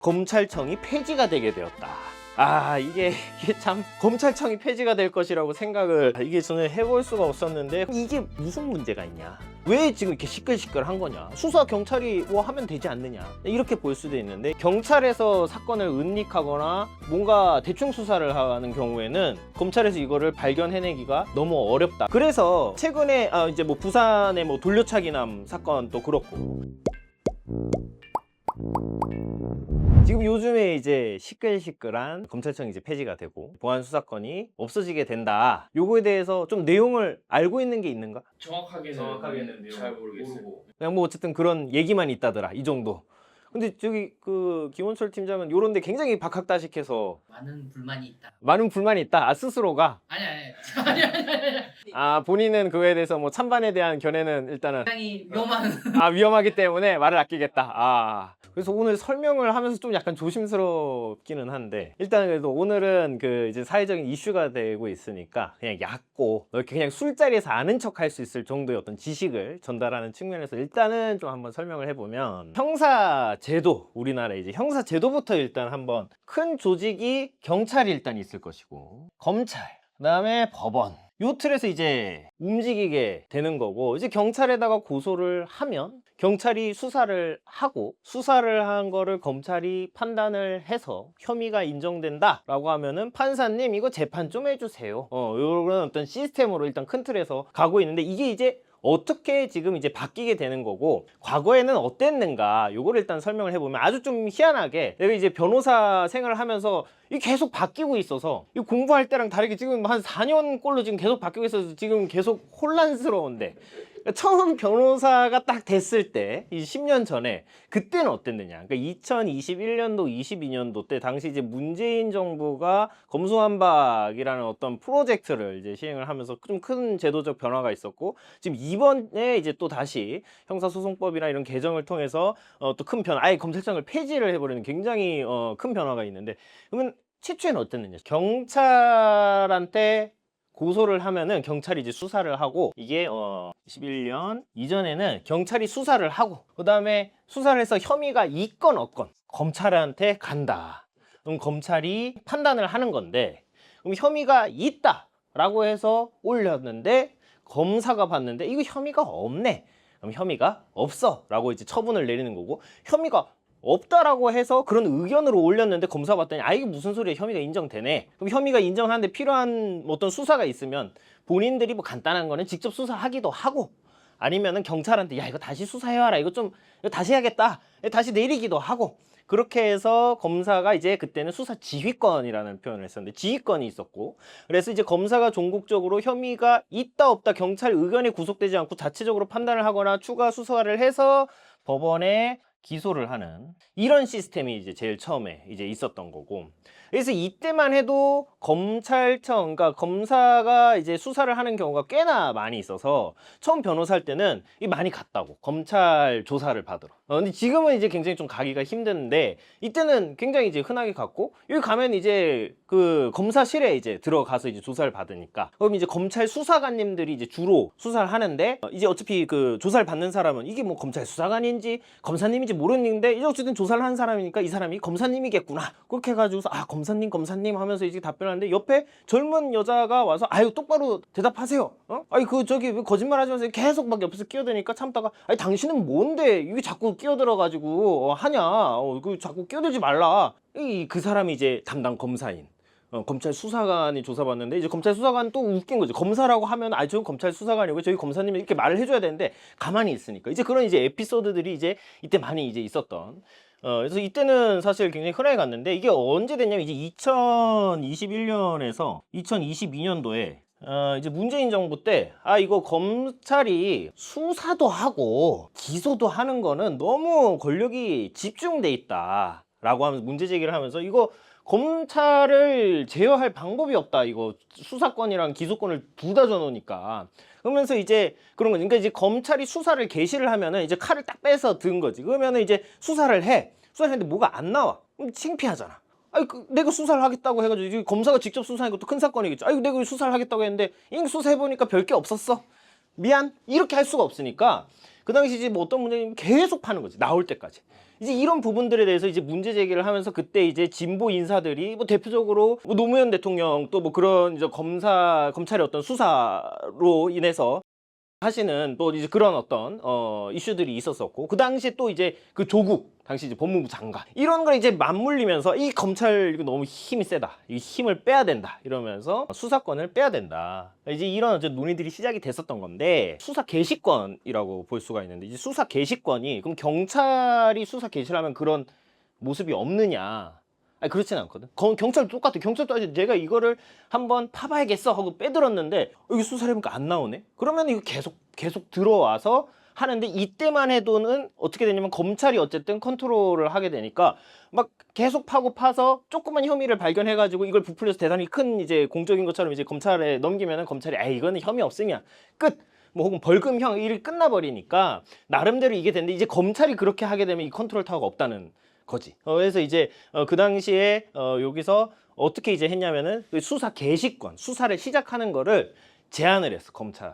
검찰청이 폐지가 되게 되었다. 아, 이게 참 검찰청이 폐지가 될 것이라고 생각을 이게 저는 해볼 수가 없었는데, 이게 무슨 문제가 있냐, 왜 지금 이렇게 시끌시끌한 거냐, 수사 경찰이 뭐 하면 되지 않느냐, 이렇게 볼 수도 있는데, 경찰에서 사건을 은닉하거나 뭔가 대충 수사를 하는 경우에는 검찰에서 이거를 발견해내기가 너무 어렵다. 그래서 최근에 이제 뭐 부산의 뭐 돌려차기남 사건도 그렇고, 지금 요즘에 이제 시끌시끌한 검찰청이 이제 폐지가 되고 보안 수사권이 없어지게 된다. 요거에 대해서 좀 내용을 알고 있는 게 있는가? 정확하게는 잘 모르겠어요. 그냥 뭐 어쨌든 그런 얘기만 있다더라, 이 정도. 근데 저기 그 김원철 팀장은 요런데 굉장히 박학다식해서 많은 불만이 있다. 많은 불만이 있다. 스스로가. 아니. 본인은 그거에 대해서 뭐 찬반에 대한 견해는 일단은 굉장히 위험한. 위험하기 때문에 말을 아끼겠다. 그래서 오늘 설명을 하면서 좀 약간 조심스럽기는 한데, 일단 그래도 오늘은 그 이제 사회적인 이슈가 되고 있으니까 그냥 얕고 이렇게 그냥 술자리에서 아는 척 할 수 있을 정도의 어떤 지식을 전달하는 측면에서 일단은 좀 한번 설명을 해보면, 형사제도, 우리나라 이제 형사제도부터 일단 한번, 큰 조직이 경찰이 일단 있을 것이고, 검찰, 그 다음에 법원, 요 틀에서 이제 움직이게 되는 거고, 이제 경찰에다가 고소를 하면 경찰이 수사를 하고, 수사를 한 거를 검찰이 판단을 해서 혐의가 인정된다 라고 하면은, 판사님 이거 재판 좀 해주세요, 요런 어떤 시스템으로 일단 큰 틀에서 가고 있는데, 이게 이제 어떻게 지금 이제 바뀌게 되는 거고, 과거에는 어땠는가, 요거를 일단 설명을 해보면, 아주 좀 희한하게 내가 이제 변호사 생활을 하면서 이게 계속 바뀌고 있어서, 이 공부할 때랑 다르게 지금 한 4년 꼴로 지금 계속 바뀌고 있어서 지금 계속 혼란스러운데, 처음 변호사가 딱 됐을 때, 이 10년 전에, 그때는 어땠느냐. 그러니까 2021년도, 22년도 때, 당시 이제 문재인 정부가 검수완박이라는 어떤 프로젝트를 이제 시행을 하면서 좀 큰 제도적 변화가 있었고, 지금 이번에 이제 또 다시 형사소송법이나 이런 개정을 통해서 또 큰 변화, 아예 검찰청을 폐지를 해버리는 굉장히 큰 변화가 있는데, 그러면 최초에는 어땠느냐. 경찰한테 고소를 하면은 경찰이 이제 수사를 하고, 이게 21년 이전에는 경찰이 수사를 하고, 그 다음에 수사를 해서 혐의가 있건 없건 검찰한테 간다. 그럼 검찰이 판단을 하는 건데, 그럼 혐의가 있다 라고 해서 올렸는데, 검사가 봤는데 이거 혐의가 없네, 그럼 혐의가 없어 라고 이제 처분을 내리는 거고, 혐의가 없다라고 해서 그런 의견으로 올렸는데 검사가 봤더니 이게 무슨 소리야, 혐의가 인정되네. 그럼 혐의가 인정하는데 필요한 어떤 수사가 있으면 본인들이 뭐 간단한 거는 직접 수사하기도 하고, 아니면은 경찰한테 이거 다시 수사해와라, 이거 다시 해야겠다, 다시 내리기도 하고, 그렇게 해서 검사가 이제 그때는 수사 지휘권이라는 표현을 했었는데, 지휘권이 있었고, 그래서 이제 검사가 종국적으로 혐의가 있다 없다 경찰 의견에 구속되지 않고 자체적으로 판단을 하거나 추가 수사를 해서 법원에 기소를 하는 이런 시스템이 이제 제일 처음에 이제 있었던 거고, 그래서 이때만 해도 검찰청, 그러니까 검사가 이제 수사를 하는 경우가 꽤나 많이 있어서, 처음 변호사 할 때는 많이 갔다고, 검찰 조사를 받으러. 근데 지금은 이제 굉장히 좀 가기가 힘든데, 이때는 굉장히 이제 흔하게 갔고, 여기 가면 이제 그 검사실에 이제 들어가서 이제 조사를 받으니까, 그럼 이제 검찰 수사관님들이 이제 주로 수사를 하는데, 이제 어차피 그 조사를 받는 사람은 이게 뭐 검찰 수사관인지 검사님인지 모르는데, 이제 어쨌든 조사를 한 사람이니까 이 사람이 검사님이겠구나, 그렇게 해가지고서 검사님 하면서 이제 답변하는데, 옆에 젊은 여자가 와서 똑바로 대답하세요, 저기 왜 거짓말하지 마세요, 계속 막 옆에서 끼어드니까 참다가, 당신은 뭔데 이게 자꾸 끼어들어가지고 하냐, 그 자꾸 끼어들지 말라. 그 사람이 이제 담당 검사인 검찰 수사관이 조사받는데, 이제 검찰 수사관 또 웃긴 거죠. 검사라고 하면 저 검찰 수사관이고 저희 검사님이 이렇게 말을 해줘야 되는데 가만히 있으니까, 이제 그런 이제 에피소드들이 이제 이때 많이 이제 있었던. 그래서 이때는 사실 굉장히 흔하게 갔는데, 이게 언제 됐냐면 이제 2021년에서 2022년도에 이제 문재인 정부 때, 이거 검찰이 수사도 하고 기소도 하는 거는 너무 권력이 집중돼 있다 라고 하면서 문제 제기를 하면서, 이거 검찰을 제어할 방법이 없다, 이거 수사권이랑 기소권을 둘 다 줘놓으니까. 그러면서 이제 그런 거지. 그러니까 이제 검찰이 수사를 개시를 하면은 이제 칼을 딱 빼서 든 거지. 그러면은 이제 수사를 했는데 뭐가 안 나와. 그럼 창피하잖아. 내가 수사를 하겠다고 해가지고, 검사가 직접 수사하는 것도 큰 사건이겠죠. 내가 수사를 하겠다고 했는데 수사해보니까 별게 없었어, 미안, 이렇게 할 수가 없으니까 그 당시 이제 뭐 어떤 문제는 계속 파는 거지, 나올 때까지. 이제 이런 부분들에 대해서 이제 문제 제기를 하면서 그때 이제 진보 인사들이 뭐 대표적으로 뭐 노무현 대통령 또 뭐 그런 이제 검찰의 어떤 수사로 인해서 하시는 또 이제 그런 어떤 이슈들이 있었었고, 그 당시에 또 이제 그 조국 당시 이제 법무부 장관 이런 걸 이제 맞물리면서 이 검찰 이거 너무 힘이 세다, 이 힘을 빼야 된다 이러면서 수사권을 빼야 된다, 이제 이런 어제 논의들이 시작이 됐었던 건데, 수사 개시권이라고 볼 수가 있는데, 이제 수사 개시권이 그럼 경찰이 수사 개시를 하면 그런 모습이 없느냐? 아니 그렇지는 않거든. 경찰도 똑같아. 경찰도 아직 내가 이거를 한번 파봐야겠어 하고 빼들었는데 여기 수사를 해보니까 안 나오네. 그러면 이거 계속 들어와서 하는데, 이때만 해도는 어떻게 되냐면 검찰이 어쨌든 컨트롤을 하게 되니까 막 계속 파서 조그만 혐의를 발견해가지고 이걸 부풀려서 대단히 큰 이제 공적인 것처럼 이제 검찰에 넘기면은 검찰이 아 이거는 혐의 없으냐 끝. 뭐 혹은 벌금형 일이 끝나버리니까 나름대로 이게 되는데, 이제 검찰이 그렇게 하게 되면 이 컨트롤 타워가 없다는 거지. 그래서 이제 그 당시에 여기서 어떻게 이제 했냐면은 수사 개시권, 수사를 시작하는 거를 제한을 했어, 검찰에.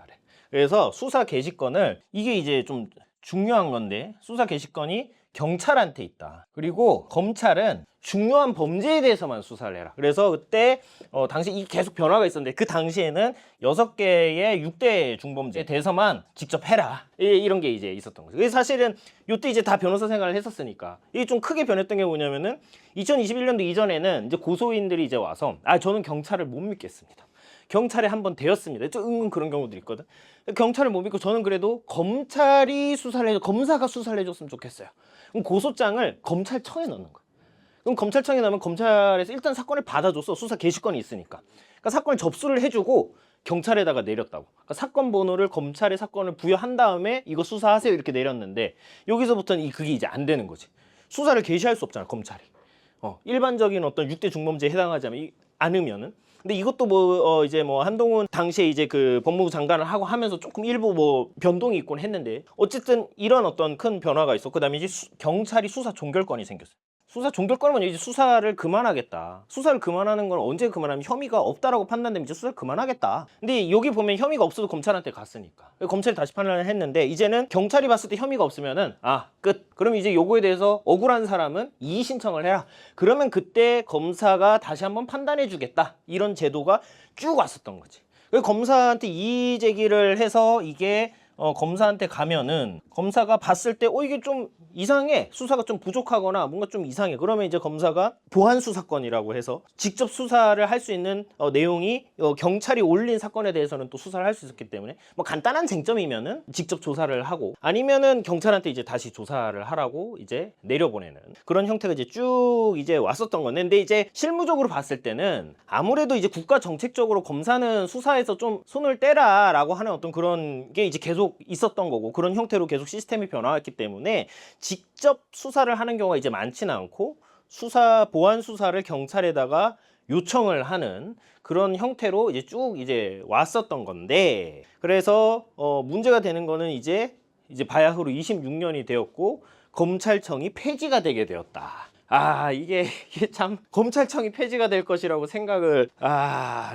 그래서 수사 개시권을, 이게 이제 좀 중요한 건데, 수사 개시권이 경찰한테 있다. 그리고 검찰은 중요한 범죄에 대해서만 수사를 해라. 그래서 그때 당시 이 계속 변화가 있었는데, 그 당시에는 6개의 6대 중범죄에 대해서만 직접 해라, 이런 게 이제 있었던 거죠. 그래서 사실은 이때 이제 다 변호사 생활을 했었으니까 이게 좀 크게 변했던 게 뭐냐면은, 2021년도 이전에는 이제 고소인들이 이제 와서 저는 경찰을 못 믿겠습니다, 경찰에 한번 되었습니다, 좀 그런 경우도 있거든. 경찰을 못 믿고 저는 그래도 검찰이 수사를 해줘, 검사가 수사를 해줬으면 좋겠어요. 그럼 고소장을 검찰청에 넣는 거야. 그럼 검찰청에 넣으면 검찰에서 일단 사건을 받아줘서 수사 개시권이 있으니까, 그러니까 사건을 접수를 해주고 경찰에다가 내렸다고. 그러니까 사건 번호를 검찰에 사건을 부여한 다음에 이거 수사하세요 이렇게 내렸는데, 여기서부터는 그게 이제 안 되는 거지. 수사를 개시할 수 없잖아, 검찰이. 일반적인 어떤 6대 중범죄에 해당하지 않으면은. 근데 이것도 이제 한동훈 당시에 이제 그 법무부 장관을 하고 하면서 조금 일부 변동이 있곤 했는데, 어쨌든 이런 어떤 큰 변화가 있었고, 그다음에 이제 경찰이 수사 종결권이 생겼어요. 수사 종결권은 이제 수사를 그만하겠다. 수사를 그만하는 건 언제 그만하면 혐의가 없다라고 판단되면 이제 수사를 그만하겠다. 근데 여기 보면 혐의가 없어도 검찰한테 갔으니까 검찰이 다시 판단을 했는데, 이제는 경찰이 봤을 때 혐의가 없으면은 끝. 그럼 이제 요거에 대해서 억울한 사람은 이의 신청을 해라. 그러면 그때 검사가 다시 한번 판단해 주겠다. 이런 제도가 쭉 왔었던 거지. 검사한테 이의 제기를 해서 이게 검사한테 가면은 검사가 봤을 때 이게 좀 이상해, 수사가 좀 부족하거나 뭔가 좀 이상해, 그러면 이제 검사가 보안 수사권이라고 해서 직접 수사를 할 수 있는 내용이 경찰이 올린 사건에 대해서는 또 수사를 할 수 있었기 때문에, 뭐 간단한 쟁점이면은 직접 조사를 하고, 아니면은 경찰한테 이제 다시 조사를 하라고 이제 내려보내는 그런 형태가 이제 쭉 이제 왔었던 건데, 근데 이제 실무적으로 봤을 때는 아무래도 이제 국가 정책적으로 검사는 수사에서 좀 손을 떼라라고 하는 어떤 그런 게 이제 계속 있었던 거고, 그런 형태로 계속 시스템이 변화했기 때문에 직접 수사를 하는 경우가 이제 많지는 않고, 보안 수사를 경찰에다가 요청을 하는 그런 형태로 이제 쭉 이제 왔었던 건데, 그래서 문제가 되는 거는 이제 바야흐로 26년이 되었고 검찰청이 폐지가 되게 되었다. 이게 참 검찰청이 폐지가 될 것이라고 생각을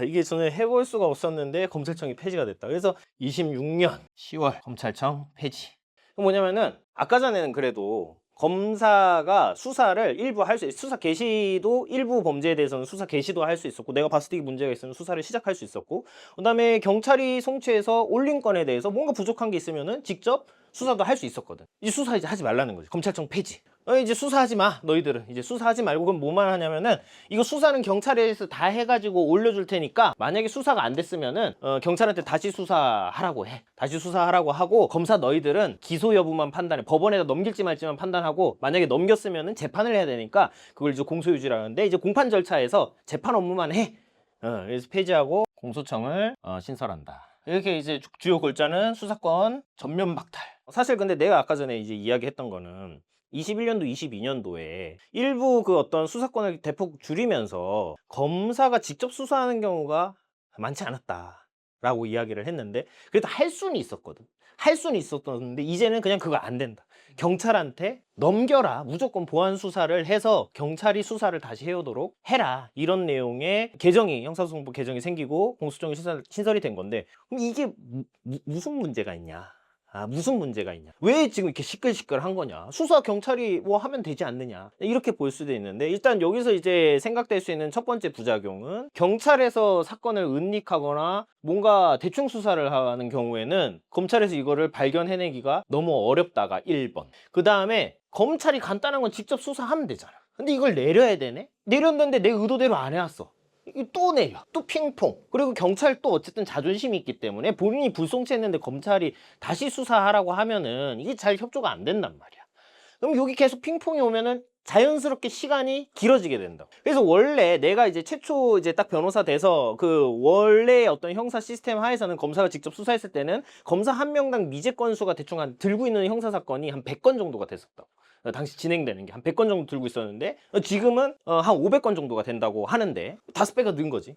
이게 저는 해볼 수가 없었는데 검찰청이 폐지가 됐다. 그래서 26년 10월 검찰청 폐지. 뭐냐면은 아까 전에는 그래도 검사가 수사를 일부 할 수 있어. 수사 개시도 일부 범죄에 대해서는 수사 개시도 할 수 있었고, 내가 봤을 때 이게 문제가 있으면 수사를 시작할 수 있었고, 그다음에 경찰이 송치해서 올린 건에 대해서 뭔가 부족한 게 있으면은 직접 수사도 할 수 있었거든. 이제 수사 이제 하지 말라는 거지. 검찰청 폐지. 이제 수사하지 마, 너희들은 이제 수사하지 말고. 그럼 뭐만 하냐면은, 이거 수사는 경찰에서 다 해가지고 올려줄 테니까 만약에 수사가 안 됐으면은 경찰한테 다시 수사하라고 해. 다시 수사하라고 하고, 검사 너희들은 기소 여부만 판단해. 법원에다 넘길지 말지만 판단하고, 만약에 넘겼으면은 재판을 해야 되니까 그걸 이제 공소유지라는데, 이제 공판 절차에서 재판 업무만 해. 그래서 폐지하고 공소청을 신설한다. 이렇게 이제 주요 골자는 수사권 전면 박탈. 사실 근데 내가 아까 전에 이제 이야기했던 거는 21년도, 22년도에 일부 그 어떤 수사권을 대폭 줄이면서 검사가 직접 수사하는 경우가 많지 않았다라고 이야기를 했는데, 그래도 할 수는 있었거든. 할 수는 있었는데 이제는 그냥 그거 안 된다. 경찰한테 넘겨라. 무조건 보안 수사를 해서 경찰이 수사를 다시 해오도록 해라. 이런 내용의 개정이, 형사소송법 개정이 생기고 공소청이 신설이 된 건데, 그럼 이게 무슨 문제가 있냐 아, 무슨 문제가 있냐? 왜 지금 이렇게 시끌시끌한 거냐? 수사 경찰이 뭐 하면 되지 않느냐? 이렇게 볼 수도 있는데 일단 여기서 이제 생각될 수 있는 첫 번째 부작용은 경찰에서 사건을 은닉하거나 뭔가 대충 수사를 하는 경우에는 검찰에서 이거를 발견해내기가 너무 어렵다가 1번. 그 다음에 검찰이 간단한 건 직접 수사하면 되잖아. 근데 이걸 내려야 되네? 내렸는데 내 의도대로 안 해왔어. 이거 또 내려, 또 핑퐁. 그리고 경찰 또 어쨌든 자존심이 있기 때문에 본인이 불송치했는데 검찰이 다시 수사하라고 하면은 이게 잘 협조가 안 된단 말이야. 그럼 여기 계속 핑퐁이 오면은 자연스럽게 시간이 길어지게 된다. 그래서 원래 내가 이제 최초 이제 딱 변호사 돼서 그 원래 어떤 형사 시스템 하에서는 검사가 직접 수사했을 때는 검사 한 명당 미제 건수가 대충 한 들고 있는 형사 사건이 한 100건 정도가 됐었다고. 당시 진행되는 게 한 100건 정도 들고 있었는데 지금은 한 500건 정도가 된다고 하는데 5배가 는 거지.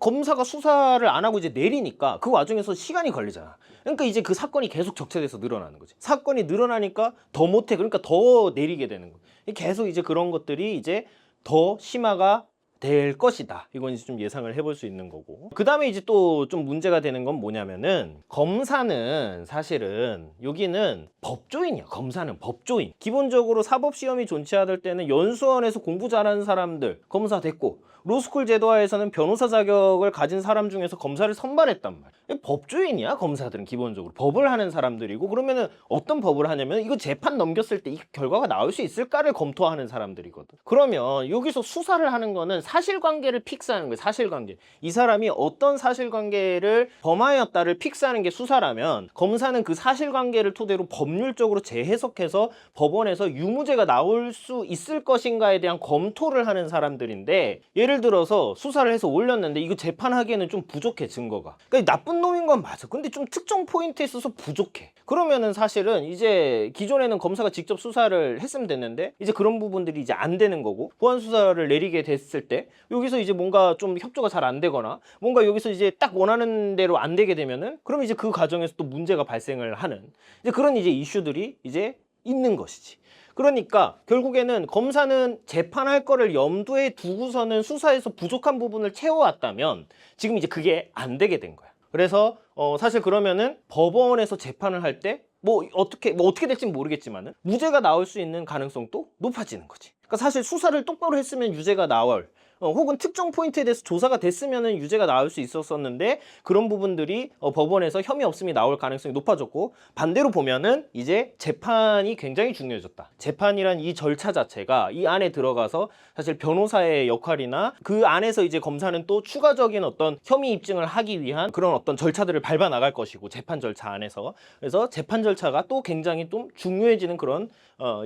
검사가 수사를 안 하고 이제 내리니까 그 와중에서 시간이 걸리잖아. 그러니까 이제 그 사건이 계속 적체돼서 늘어나는 거지. 사건이 늘어나니까 더 못해. 그러니까 더 내리게 되는 거야. 계속 이제 그런 것들이 이제 더 심화가 될 것이다. 이건 이제 좀 예상을 해볼 수 있는 거고. 그 다음에 이제 또 좀 문제가 되는 건 뭐냐면은 검사는 사실은 여기는 법조인이야. 검사는 법조인. 기본적으로 사법시험이 존치할 때는 연수원에서 공부 잘하는 사람들 검사 됐고 로스쿨 제도하에서는 변호사 자격을 가진 사람 중에서 검사를 선발했단 말이야. 법조인이야. 검사들은 기본적으로 법을 하는 사람들이고 그러면은 어떤 법을 하냐면 이거 재판 넘겼을 때 이 결과가 나올 수 있을까를 검토하는 사람들이거든. 그러면 여기서 수사를 하는 거는 사실관계를 픽스하는 거예요. 사실관계. 이 사람이 어떤 사실관계를 범하였다를 픽스하는 게 수사라면 검사는 그 사실관계를 토대로 법률적으로 재해석해서 법원에서 유무죄가 나올 수 있을 것인가에 대한 검토를 하는 사람들인데 예를 들어서 수사를 해서 올렸는데 이거 재판하기에는 좀 부족해 증거가. 그러니까 나쁜 놈인 건 맞아. 근데 좀 특정 포인트에 있어서 부족해. 그러면은 사실은 이제 기존에는 검사가 직접 수사를 했으면 됐는데 이제 그런 부분들이 이제 안 되는 거고 보안 수사를 내리게 됐을 때 여기서 이제 뭔가 좀 협조가 잘 안 되거나 뭔가 여기서 이제 딱 원하는 대로 안 되게 되면은 그럼 이제 그 과정에서 또 문제가 발생을 하는 이제 그런 이제 이슈들이 이제 있는 것이지. 그러니까 결국에는 검사는 재판할 거를 염두에 두고서는 수사에서 부족한 부분을 채워왔다면 지금 이제 그게 안 되게 된 거야. 그래서 사실 그러면은 법원에서 재판을 할 때 뭐 어떻게 될지는 모르겠지만은 무죄가 나올 수 있는 가능성도 높아지는 거지. 그러니까 사실 수사를 똑바로 했으면 유죄가 나올 혹은 특정 포인트에 대해서 조사가 됐으면 유죄가 나올 수 있었었는데 그런 부분들이 법원에서 혐의 없음이 나올 가능성이 높아졌고 반대로 보면은 이제 재판이 굉장히 중요해졌다. 재판이란 이 절차 자체가 이 안에 들어가서 사실 변호사의 역할이나 그 안에서 이제 검사는 또 추가적인 어떤 혐의 입증을 하기 위한 그런 어떤 절차들을 밟아 나갈 것이고 재판 절차 안에서 그래서 재판 절차가 또 굉장히 좀 중요해지는 그런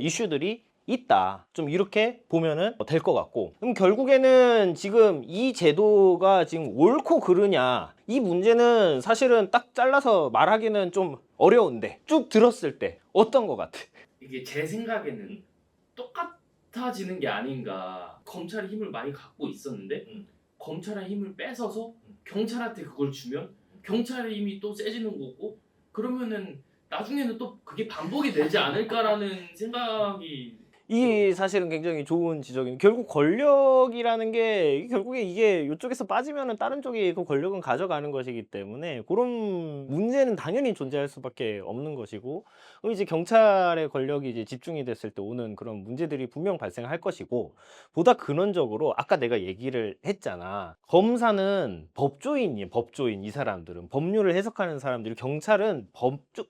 이슈들이 있다. 좀 이렇게 보면은 될 것 같고 그럼 결국에는 지금 이 제도가 지금 옳고 그르냐 이 문제는 사실은 딱 잘라서 말하기는 좀 어려운데 쭉 들었을 때 어떤 것 같아? 이게 제 생각에는 똑같아지는 게 아닌가. 검찰이 힘을 많이 갖고 있었는데 검찰의 힘을 뺏어서 경찰한테 그걸 주면 경찰의 힘이 또 세지는 거고 그러면은 나중에는 또 그게 반복이 되지 않을까라는 생각이 이 사실은 굉장히 좋은 지적인 결국 권력이라는 게 결국에 이게 이쪽에서 빠지면은 다른 쪽이 그 권력은 가져가는 것이기 때문에 그런 문제는 당연히 존재할 수밖에 없는 것이고 그럼 이제 경찰의 권력이 이제 집중이 됐을 때 오는 그런 문제들이 분명 발생할 것이고 보다 근원적으로 아까 내가 얘기를 했잖아. 검사는 법조인이에요. 법조인. 이 사람들은 법률을 해석하는 사람들이 경찰은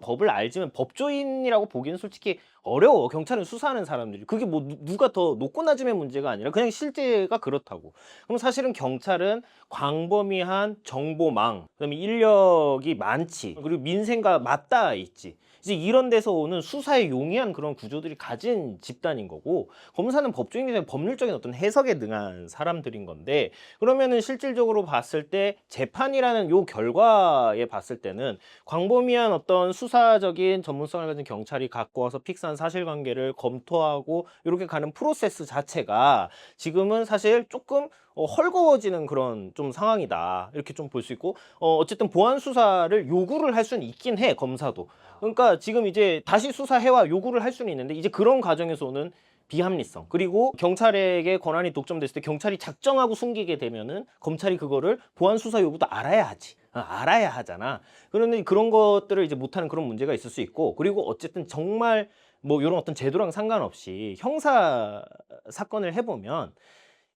법을 알지만 법조인이라고 보기는 솔직히 어려워. 경찰은 수사하는 사람들이. 그게 뭐 누가 더 높고 낮음의 문제가 아니라 그냥 실제가 그렇다고. 그럼 사실은 경찰은 광범위한 정보망, 그다음에 인력이 많지. 그리고 민생과 맞닿아 있지. 이제 이런 데서 오는 수사에 용이한 그런 구조들이 가진 집단인 거고 검사는 법조인이 되면 법률적인 어떤 해석에 능한 사람들인 건데 그러면은 실질적으로 봤을 때 재판이라는 요 결과에 봤을 때는 광범위한 어떤 수사적인 전문성을 가진 경찰이 갖고 와서 픽스한 사실관계를 검토하고 이렇게 가는 프로세스 자체가 지금은 사실 조금 헐거워지는 그런 좀 상황이다 이렇게 좀 볼 수 있고 어쨌든 보안 수사를 요구를 할 수는 있긴 해 검사도. 그러니까 지금 이제 다시 수사해와 요구를 할 수는 있는데 이제 그런 과정에서 오는 비합리성 그리고 경찰에게 권한이 독점됐을 때 경찰이 작정하고 숨기게 되면은 검찰이 그거를 보안 수사 요구도 알아야 하지. 알아야 하잖아. 그런데 그런 것들을 이제 못하는 그런 문제가 있을 수 있고, 그리고 어쨌든 정말 뭐 이런 어떤 제도랑 상관없이 형사 사건을 해보면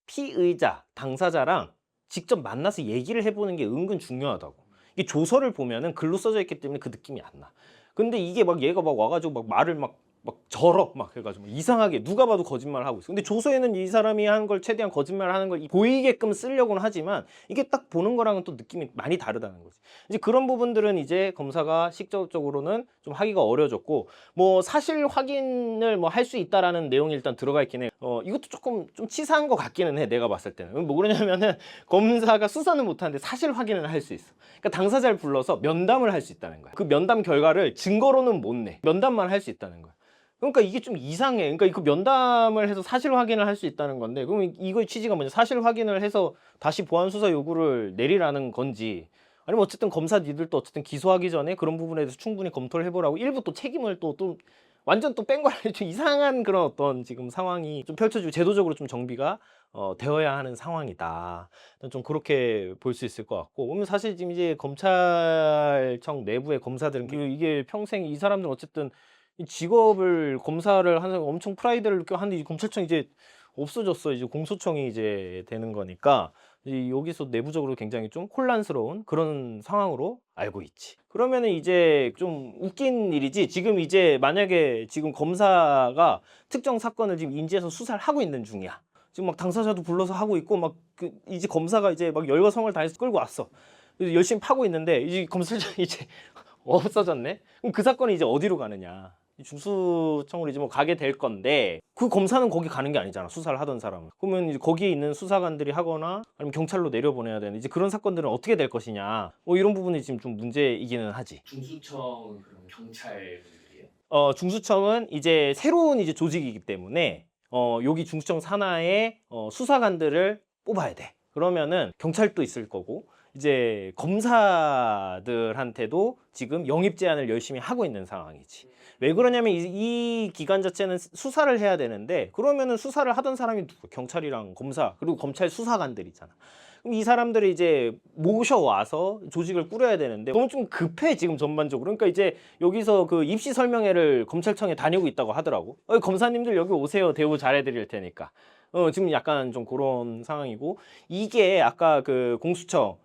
피의자, 당사자랑 직접 만나서 얘기를 해보는 게 은근 중요하다고. 이게 조서를 보면은 글로 써져 있기 때문에 그 느낌이 안 나. 근데 이게 막 얘가 막 와가지고 막 말을 막 절어 막 해가지고 이상하게 누가 봐도 거짓말을 하고 있어. 근데 조서에는 이 사람이 한 걸 최대한 거짓말을 하는 걸 보이게끔 쓰려고는 하지만 이게 딱 보는 거랑은 또 느낌이 많이 다르다는 거지. 이제 그런 부분들은 이제 검사가 직접적으로는 좀 하기가 어려졌고, 뭐 사실 확인을 뭐 할 수 있다라는 내용이 일단 들어가 있긴 해. 이것도 조금 좀 치사한 것 같기는 해. 내가 봤을 때는. 뭐 그러냐면은 검사가 수사는 못하는데 사실 확인을 할 수 있어. 그러니까 당사자를 불러서 면담을 할 수 있다는 거야. 그 면담 결과를 증거로는 못 내. 면담만 할 수 있다는 거야. 그러니까 이게 좀 이상해. 그러니까 그 면담을 해서 사실 확인을 할 수 있다는 건데, 그럼 이거의 취지가 뭐냐? 사실 확인을 해서 다시 보완 수사 요구를 내리라는 건지, 아니면 어쨌든 검사 니들도 어쨌든 기소하기 전에 그런 부분에 대해서 충분히 검토를 해보라고 일부 또 책임을 또 완전 또 뺀 거라 좀 이상한 그런 어떤 지금 상황이 좀 펼쳐지고 제도적으로 좀 정비가 되어야 하는 상황이다. 좀 그렇게 볼 수 있을 것 같고, 그러면 사실 지금 이제 검찰청 내부의 검사들은 이게 평생 이 사람들은 어쨌든 이 직업을 검사를 하는 사람 엄청 프라이드를 느껴 하는데 이 검찰청 이제 없어졌어. 이제 공소청이 이제 되는 거니까 여기서 내부적으로 굉장히 좀 혼란스러운 그런 상황으로 알고 있지. 그러면은 이제 좀 웃긴 일이지. 지금 이제 만약에 지금 검사가 특정 사건을 지금 인지해서 수사를 하고 있는 중이야. 지금 막 당사자도 불러서 하고 있고 막 이제 검사가 이제 막 열과 성을 다해서 끌고 왔어. 그래서 열심히 파고 있는데 이제 검찰청이 이제 없어졌네. 그럼 그 사건이 이제 어디로 가느냐? 중수청으로 이제 뭐 가게 될 건데, 그 검사는 거기 가는 게 아니잖아. 수사를 하던 사람은. 그러면 이제 거기에 있는 수사관들이 하거나 아니면 경찰로 내려보내야 되는데 이제 그런 사건들은 어떻게 될 것이냐. 뭐 이런 부분이 지금 좀 문제이기는 하지. 중수청은 그럼 경찰이에요? 중수청은 이제 새로운 이제 조직이기 때문에 여기 중수청 산하에 수사관들을 뽑아야 돼. 그러면은 경찰도 있을 거고 이제 검사들한테도 지금 영입 제한을 열심히 하고 있는 상황이지. 왜 그러냐면 이 기관 자체는 수사를 해야 되는데, 그러면은 수사를 하던 사람이 누구? 경찰이랑 검사 그리고 검찰 수사관들이잖아. 그럼 이 사람들이 이제 모셔와서 조직을 꾸려야 되는데 너무 좀 급해 지금 전반적으로. 그러니까 이제 여기서 그 입시 설명회를 검찰청에 다니고 있다고 하더라고. 검사님들 여기 오세요. 대우 잘해드릴 테니까. 지금 약간 좀 그런 상황이고, 이게 아까 그 공수처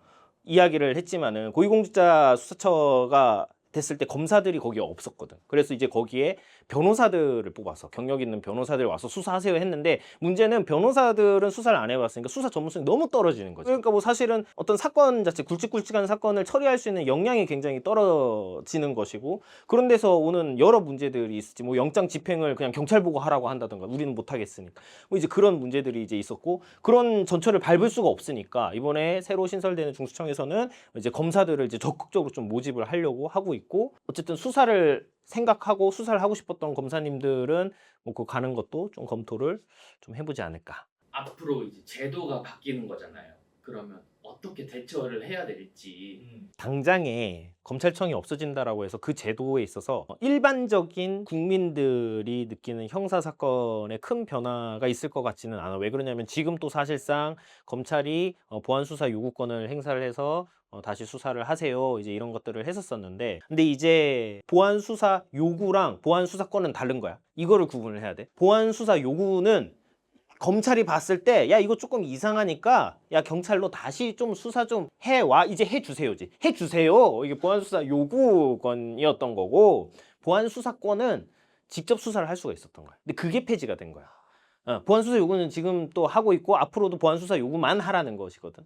이야기를 했지만은 고위공직자 수사처가 됐을 때 검사들이 거기에 없었거든. 그래서 이제 거기에 변호사들을 뽑아서 경력 있는 변호사들 와서 수사하세요 했는데, 문제는 변호사들은 수사를 안 해봤으니까 수사 전문성이 너무 떨어지는 거지. 그러니까 뭐 사실은 어떤 사건 자체 굵직굵직한 사건을 처리할 수 있는 역량이 굉장히 떨어지는 것이고, 그런 데서 오는 여러 문제들이 있었지. 뭐 영장 집행을 그냥 경찰 보고 하라고 한다던가, 우리는 못 하겠으니까 뭐 이제 그런 문제들이 이제 있었고, 그런 전철을 밟을 수가 없으니까 이번에 새로 신설되는 중수청에서는 이제 검사들을 이제 적극적으로 좀 모집을 하려고 하고 있고, 어쨌든 수사를 생각하고 수사를 하고 싶었던 검사님들은 뭐 그 가는 것도 좀 검토를 좀 해보지 않을까. 앞으로 이제 제도가 바뀌는 거잖아요. 그러면 어떻게 대처를 해야 될지. 당장에 검찰청이 없어진다라고 해서 그 제도에 있어서 일반적인 국민들이 느끼는 형사 사건에 큰 변화가 있을 것 같지는 않아. 왜 그러냐면 지금 또 사실상 검찰이 보안 수사 요구권을 행사를 해서 다시 수사를 하세요, 이제 이런 것들을 했었었는데, 근데 이제 보안 수사 요구랑 보안 수사권은 다른 거야. 이거를 구분을 해야 돼. 보안 수사 요구는 검찰이 봤을 때 야 이거 조금 이상하니까 야 경찰로 다시 좀 수사 좀 해와, 이제 해주세요지. 해주세요. 이게 보안수사 요구권이었던 거고, 보안수사권은 직접 수사를 할 수가 있었던 거야. 근데 그게 폐지가 된 거야. 보안수사 요구는 지금 또 하고 있고 앞으로도 보안수사 요구만 하라는 것이거든.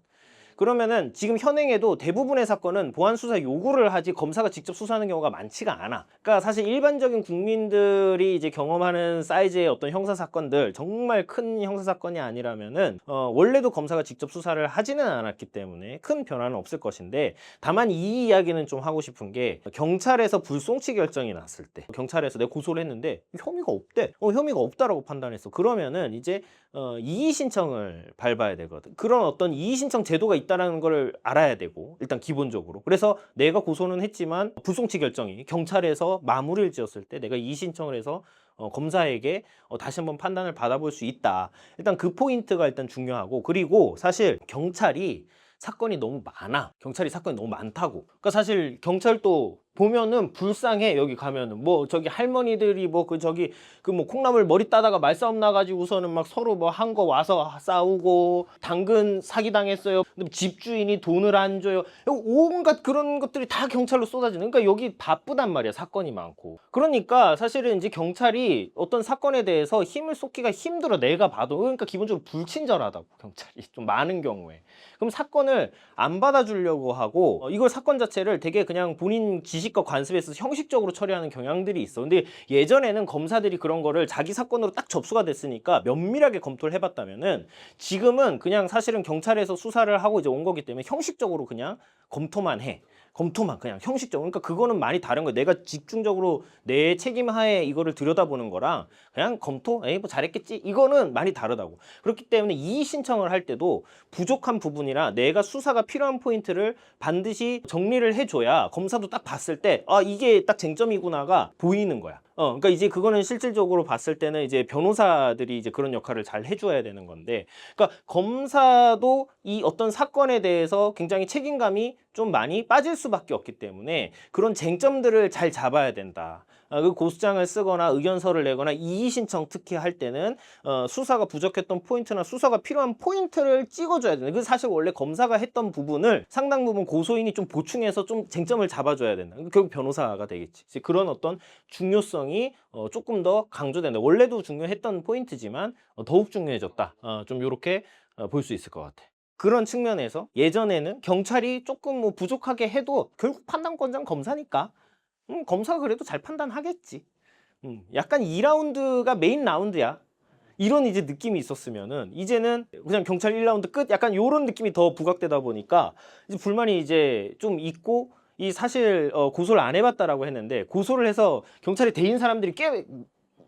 그러면은 지금 현행에도 대부분의 사건은 보안수사 요구를 하지 검사가 직접 수사하는 경우가 많지가 않아. 그러니까 사실 일반적인 국민들이 이제 경험하는 사이즈의 어떤 형사 사건들, 정말 큰 형사 사건이 아니라면은 원래도 검사가 직접 수사를 하지는 않았기 때문에 큰 변화는 없을 것인데, 다만 이 이야기는 좀 하고 싶은 게, 경찰에서 불송치 결정이 났을 때 경찰에서 내가 고소를 했는데 혐의가 없대. 혐의가 없다라고 판단했어. 그러면은 이제 이의 신청을 밟아야 되거든. 그런 어떤 이의 신청 제도가 있다는 걸 알아야 되고, 일단 기본적으로. 그래서 내가 고소는 했지만 불송치 결정이 경찰에서 마무리를 지었을 때 내가 이의 신청을 해서 검사에게 다시 한번 판단을 받아볼 수 있다. 일단 그 포인트가 일단 중요하고, 그리고 사실 경찰이 사건이 너무 많아. 경찰이 사건이 너무 많다고. 그러니까 사실 경찰도 보면은 불쌍해. 여기 가면은 뭐 저기 할머니들이 뭐 그 저기 그 뭐 콩나물 머리 따다가 말싸움 나가지고서는 막 서로 뭐 한 거 와서 싸우고, 당근 사기 당했어요. 근데 집주인이 돈을 안 줘요. 온갖 그런 것들이 다 경찰로 쏟아지는. 그러니까 여기 바쁘단 말이야. 사건이 많고. 그러니까 사실은 이제 경찰이 어떤 사건에 대해서 힘을 쏟기가 힘들어. 내가 봐도. 그러니까 기본적으로 불친절하다고, 경찰이 좀 많은 경우에. 그럼 사건을 안 받아주려고 하고, 이걸 사건 자체를 되게 그냥 본인 지식과 관습에서 형식적으로 처리하는 경향들이 있어. 근데 예전에는 검사들이 그런 거를 자기 사건으로 딱 접수가 됐으니까 면밀하게 검토를 해봤다면은, 지금은 그냥 사실은 경찰에서 수사를 하고 이제 온 거기 때문에 형식적으로 그냥 검토만 해. 검토만 그냥 형식적으로. 그러니까 그거는 많이 다른 거야. 내가 집중적으로 내 책임 하에 이거를 들여다보는 거랑 그냥 검토? 에이 뭐 잘했겠지? 이거는 많이 다르다고. 그렇기 때문에 이의 신청을 할 때도 부족한 부분이나 내가 수사가 필요한 포인트를 반드시 정리를 해줘야 검사도 딱 봤을 때 아 이게 딱 쟁점이구나가 보이는 거야. 그러니까 이제 그거는 실질적으로 봤을 때는 이제 변호사들이 이제 그런 역할을 잘 해줘야 되는 건데, 그러니까 검사도 이 어떤 사건에 대해서 굉장히 책임감이 좀 많이 빠질 수밖에 없기 때문에 그런 쟁점들을 잘 잡아야 된다. 그 고소장을 쓰거나 의견서를 내거나 이의 신청 특히 할 때는 수사가 부족했던 포인트나 수사가 필요한 포인트를 찍어줘야 되는. 그 사실 원래 검사가 했던 부분을 상당 부분 고소인이 좀 보충해서 좀 쟁점을 잡아줘야 된다. 결국 변호사가 되겠지. 이제 그런 어떤 중요성이 조금 더 강조된다. 원래도 중요했던 포인트지만 더욱 중요해졌다. 좀 이렇게 볼 수 있을 것 같아. 그런 측면에서 예전에는 경찰이 조금 뭐 부족하게 해도 결국 판단권자는 검사니까 검사가 그래도 잘 판단하겠지. 약간 2라운드가 메인 라운드야. 이런 이제 느낌이 있었으면은 이제는 그냥 경찰 1라운드 끝 약간 요런 느낌이 더 부각되다 보니까 이제 불만이 이제 좀 있고, 이 사실 고소를 안 해봤다라고 했는데 고소를 해서 경찰에 대인 사람들이 꽤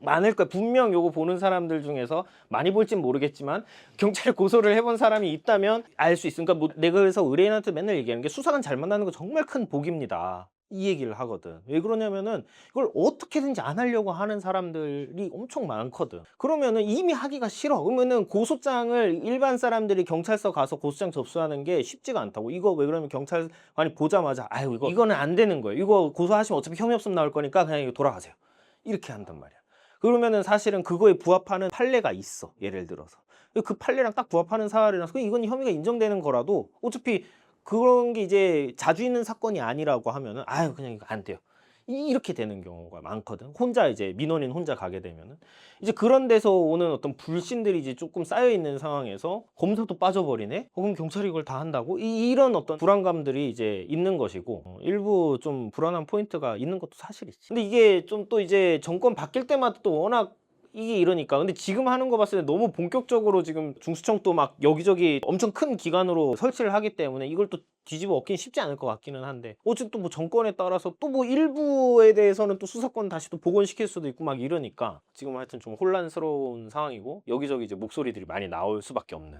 많을 거야. 분명 요거 보는 사람들 중에서 많이 볼진 모르겠지만 경찰에 고소를 해본 사람이 있다면 알 수 있으니까. 뭐 내가 그래서 의뢰인한테 맨날 얘기하는 게 수사관 잘 만나는 거 정말 큰 복입니다. 이 얘기를 하거든. 왜 그러냐면은 이걸 어떻게든지 안 하려고 하는 사람들이 엄청 많거든. 그러면은 이미 하기가 싫어. 그러면은 고소장을 일반 사람들이 경찰서 가서 고소장 접수하는 게 쉽지가 않다고. 이거 왜 그러면 경찰관이 보자마자 아유 이거는 안 되는 거예요. 이거 고소하시면 어차피 혐의 없음 나올 거니까 그냥 이거 돌아가세요. 이렇게 한단 말이야. 그러면은 사실은 그거에 부합하는 판례가 있어. 예를 들어서 그 판례랑 딱 부합하는 사례라서 이건 혐의가 인정되는 거라도 어차피 그런 게 이제 자주 있는 사건이 아니라고 하면은 아유 그냥 이거 안 돼요. 이렇게 되는 경우가 많거든. 혼자 이제 민원인 혼자 가게 되면은 이제 그런 데서 오는 어떤 불신들이 이제 조금 쌓여 있는 상황에서 검사도 빠져버리네. 그럼 경찰이 이걸 다 한다고? 이런 어떤 불안감들이 이제 있는 것이고, 일부 좀 불안한 포인트가 있는 것도 사실이지. 근데 이게 좀 또 이제 정권 바뀔 때마다 또 워낙 이게 이러니까. 근데 지금 하는 거 봤을 때 너무 본격적으로 지금 중수청도 막 여기저기 엄청 큰 기관으로 설치를 하기 때문에 이걸 또 뒤집어 엎긴 쉽지 않을 것 같기는 한데, 어쨌든 또 뭐 정권에 따라서 또 뭐 일부에 대해서는 또 수사권 다시 또 복원시킬 수도 있고 막 이러니까 지금 하여튼 좀 혼란스러운 상황이고, 여기저기 이제 목소리들이 많이 나올 수밖에 없는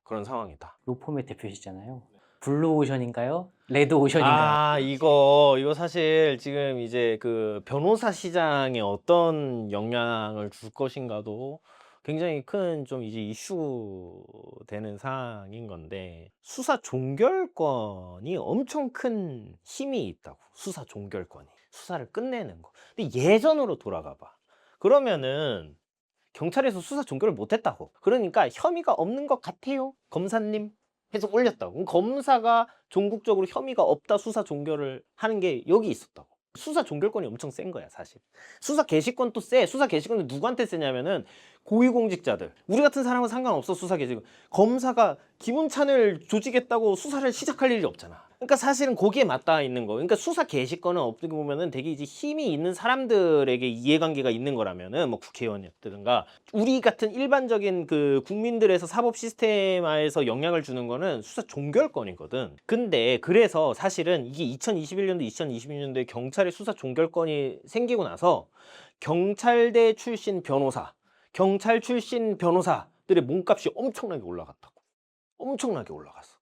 그런 상황이다. 로펌의 대표시잖아요. 블루 오션인가요? 레드 오션인가요? 이거 사실 지금 이제 그 변호사 시장에 어떤 영향을 줄 것인가도 굉장히 큰 좀 이제 이슈 되는 사항인 건데, 수사 종결권이 엄청 큰 힘이 있다고. 수사 종결권이. 수사를 끝내는 거. 근데 예전으로 돌아가 봐. 그러면은 경찰에서 수사 종결을 못 했다고. 그러니까 혐의가 없는 것 같아요, 검사님. 해서 올렸다고. 그럼 검사가 종국적으로 혐의가 없다 수사 종결을 하는 게 여기 있었다고. 수사 종결권이 엄청 센 거야 사실. 수사 개시권도 세. 수사 개시권은 누구한테 세냐면은 고위공직자들. 우리 같은 사람은 상관없어. 수사 개시권. 검사가 김은찬을 조직했다고 수사를 시작할 일이 없잖아. 그러니까 사실은 거기에 맞닿아 있는 거. 그러니까 수사 개시권은 어떻게 보면은 되게 이제 힘이 있는 사람들에게 이해관계가 있는 거라면은 뭐 국회의원이었든가 우리 같은 일반적인 그 국민들에서 사법 시스템화에서 영향을 주는 거는 수사 종결권이거든. 근데 그래서 사실은 이게 2021년도 2022년도에 경찰의 수사 종결권이 생기고 나서 경찰대 출신 변호사, 경찰 출신 변호사들의 몸값이 엄청나게 올라갔다고. 엄청나게 올라갔어.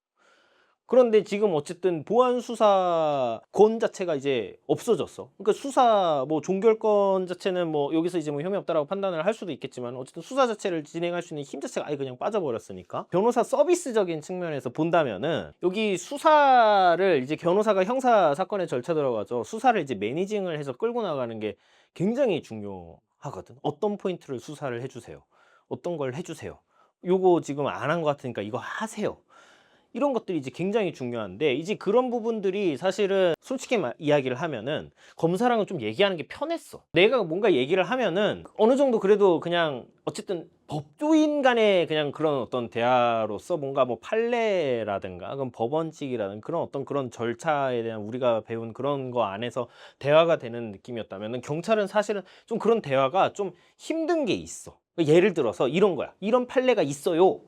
그런데 지금 어쨌든 보안 수사권 자체가 이제 없어졌어. 그러니까 수사 뭐 종결권 자체는 뭐 여기서 이제 뭐 혐의 없다라고 판단을 할 수도 있겠지만 어쨌든 수사 자체를 진행할 수 있는 힘 자체가 아예 그냥 빠져버렸으니까 변호사 서비스적인 측면에서 본다면은 여기 수사를 이제 변호사가 형사 사건의 절차 들어가죠. 수사를 이제 매니징을 해서 끌고 나가는 게 굉장히 중요하거든. 어떤 포인트를 수사를 해주세요. 어떤 걸 해주세요. 요거 지금 안 한 것 같으니까 이거 하세요. 이런 것들이 이제 굉장히 중요한데 이제 그런 부분들이 사실은 솔직히 이야기를 하면은 검사랑은 좀 얘기하는 게 편했어. 내가 뭔가 얘기를 하면은 어느 정도 그래도 그냥 어쨌든 법조인 간의 그냥 그런 어떤 대화로서 뭔가 뭐 판례라든가 그럼 법원칙이라든가 그런 어떤 그런 절차에 대한 우리가 배운 그런 거 안에서 대화가 되는 느낌이었다면은 경찰은 사실은 좀 그런 대화가 좀 힘든 게 있어. 예를 들어서 이런 거야. 이런 판례가 있어요.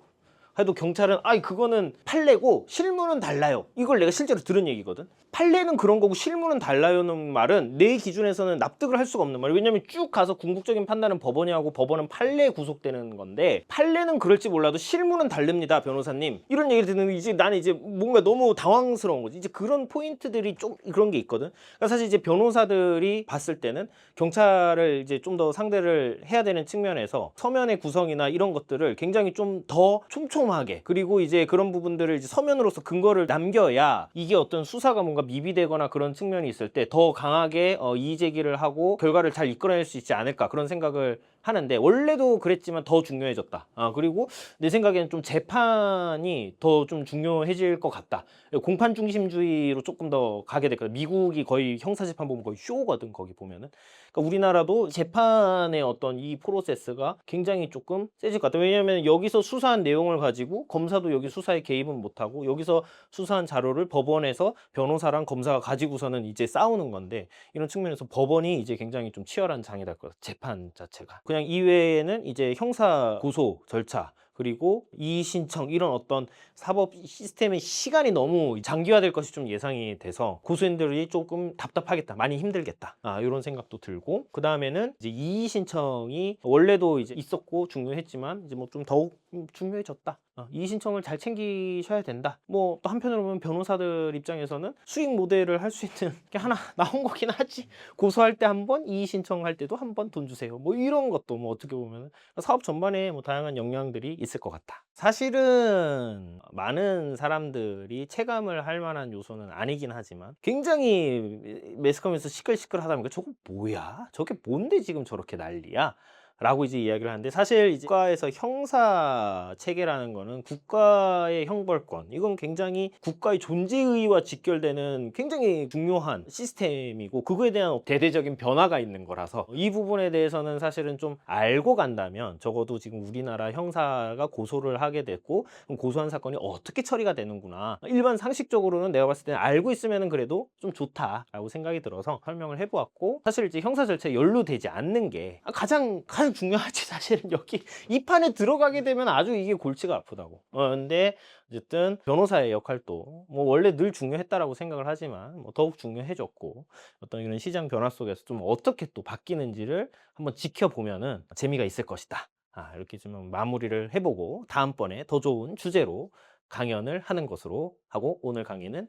해도 경찰은 아이 그거는 판례고 실무는 달라요. 이걸 내가 실제로 들은 얘기거든. 판례는 그런 거고 실무는 달라요는 말은 내 기준에서는 납득을 할 수가 없는 말이야. 왜냐면 쭉 가서 궁극적인 판단은 법원이 하고 법원은 판례에 구속되는 건데 판례는 그럴지 몰라도 실무는 다릅니다 변호사님. 이런 얘기를 듣는데 이제 나는 이제 뭔가 너무 당황스러운 거지. 이제 그런 포인트들이 좀 그런 게 있거든. 그러니까 사실 이제 변호사들이 봤을 때는 경찰을 이제 좀 더 상대를 해야 되는 측면에서 서면의 구성이나 이런 것들을 굉장히 좀 더 촘촘하게 그리고 이제 그런 부분들을 이제 서면으로서 근거를 남겨야 이게 어떤 수사가 뭔가 미비되거나 그런 측면이 있을 때 더 강하게 이의 제기를 하고 결과를 잘 이끌어낼 수 있지 않을까 그런 생각을 하는데 원래도 그랬지만 더 중요해졌다. 그리고 내 생각에는 좀 재판이 더 좀 중요해질 것 같다. 공판 중심주의로 조금 더 가게 됐거든. 미국이 거의 형사재판 보면 거의 쇼거든 거기 보면은. 그러니까 우리나라도 재판의 어떤 이 프로세스가 굉장히 조금 세질 것 같아요. 왜냐하면 여기서 수사한 내용을 가지고 검사도 여기 수사에 개입은 못하고 여기서 수사한 자료를 법원에서 변호사랑 검사가 가지고서는 이제 싸우는 건데 이런 측면에서 법원이 이제 굉장히 좀 치열한 장이 될 것 같아요. 재판 자체가. 그냥 이외에는 이제 형사 고소 절차 그리고 이의 신청 이런 어떤 사법 시스템의 시간이 너무 장기화될 것이 좀 예상이 돼서 고소인들이 조금 답답하겠다, 많이 힘들겠다, 이런 생각도 들고 그 다음에는 이제 이의 신청이 원래도 이제 있었고 중요했지만 이제 뭐 좀 더욱 중요해졌다. 이의 신청을 잘 챙기셔야 된다. 뭐 또 한편으로 보면 변호사들 입장에서는 수익 모델을 할 수 있는 게 하나 나온 거긴 하지. 고소할 때 한 번, 이의 신청할 때도 한 번 돈 주세요. 뭐 이런 것도 뭐 어떻게 보면 사업 전반에 뭐 다양한 영향들이 있을 것 같다. 사실은 많은 사람들이 체감을 할 만한 요소는 아니긴 하지만 굉장히 매스컴에서 시끌시끌하다니까 저거 뭐야? 저게 뭔데 지금 저렇게 난리야? 라고 이제 이야기를 하는데 사실 이제 국가에서 형사 체계라는 거는 국가의 형벌권 이건 굉장히 국가의 존재의의와 직결되는 굉장히 중요한 시스템이고 그거에 대한 대대적인 변화가 있는 거라서 이 부분에 대해서는 사실은 좀 알고 간다면 적어도 지금 우리나라 형사가 고소를 하게 됐고 그럼 고소한 사건이 어떻게 처리가 되는구나 일반 상식적으로는 내가 봤을 때는 알고 있으면 그래도 좀 좋다라고 생각이 들어서 설명을 해보았고 사실 이제 형사 절차에 연루되지 않는 게 가장 중요하지. 사실은 여기 이 판에 들어가게 되면 아주 이게 골치가 아프다고. 근데 어쨌든 변호사의 역할도 뭐 원래 늘 중요했다라고 생각을 하지만 뭐 더욱 중요해졌고 어떤 이런 시장 변화 속에서 좀 어떻게 또 바뀌는지를 한번 지켜보면은 재미가 있을 것이다. 이렇게 좀 마무리를 해보고 다음번에 더 좋은 주제로 강연을 하는 것으로 하고 오늘 강의는